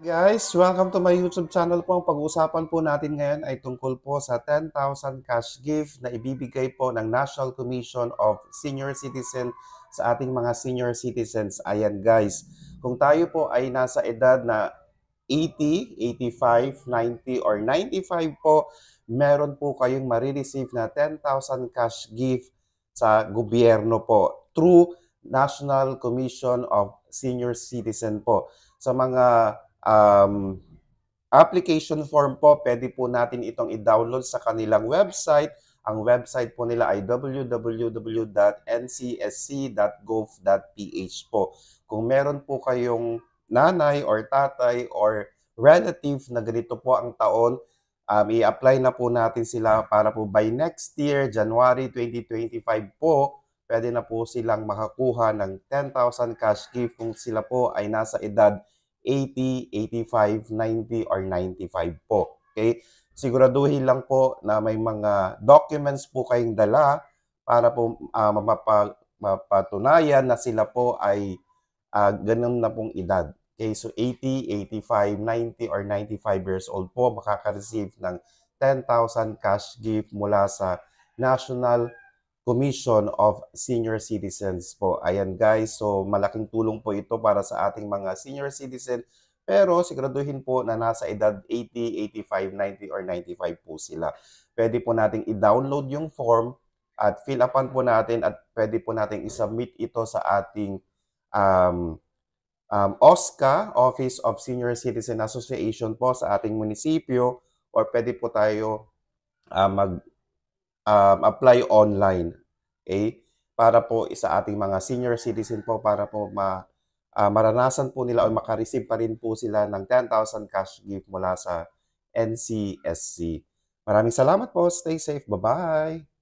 Guys, welcome to my YouTube channel po. Ang pag-uusapan po natin ngayon ay tungkol po sa 10,000 cash gift na ibibigay po ng National Commission of Senior Citizen sa ating mga senior citizens. Ayan guys, kung tayo po ay nasa edad na 80, 85, 90 or 95 po, meron po kayong marireceive na 10,000 cash gift sa gobyerno po through National Commission of Senior Citizen po. Sa mga application form po, pwede po natin itong i-download sa kanilang website. Ang website po nila ay www.ncsc.gov.ph po. Kung meron po kayong nanay or tatay or relative na ganito po ang taon, i-apply na po natin sila para po by next year, January 2025 po, pwede na po silang makakuha ng 10,000 cash gift kung sila po ay nasa edad 80, 85, 90, or 95 po. Okay? Siguraduhin lang po na may mga documents po kayong dala para po mapatunayan na sila po ay ganun na pong edad. Okay, so 80, 85, 90, or 95 years old po makaka-receive ng 10,000 cash gift mula sa National Commission of Senior Citizens po. Ayan guys, so malaking tulong po ito para sa ating mga senior citizen. Pero siguraduhin po na nasa edad 80, 85, 90, or 95 po sila. Pwede po nating i-download yung form at fill upan po natin at pwede po nating i-submit ito sa ating OSCA, Office of Senior Citizen Association po sa ating munisipyo, or pwede po tayo apply online. Okay? Para po sa ating mga senior citizen po, para po maranasan po nila o makareceive pa rin po sila ng 10,000 cash gift mula sa NCSC. Maraming salamat po. Stay safe. Bye-bye.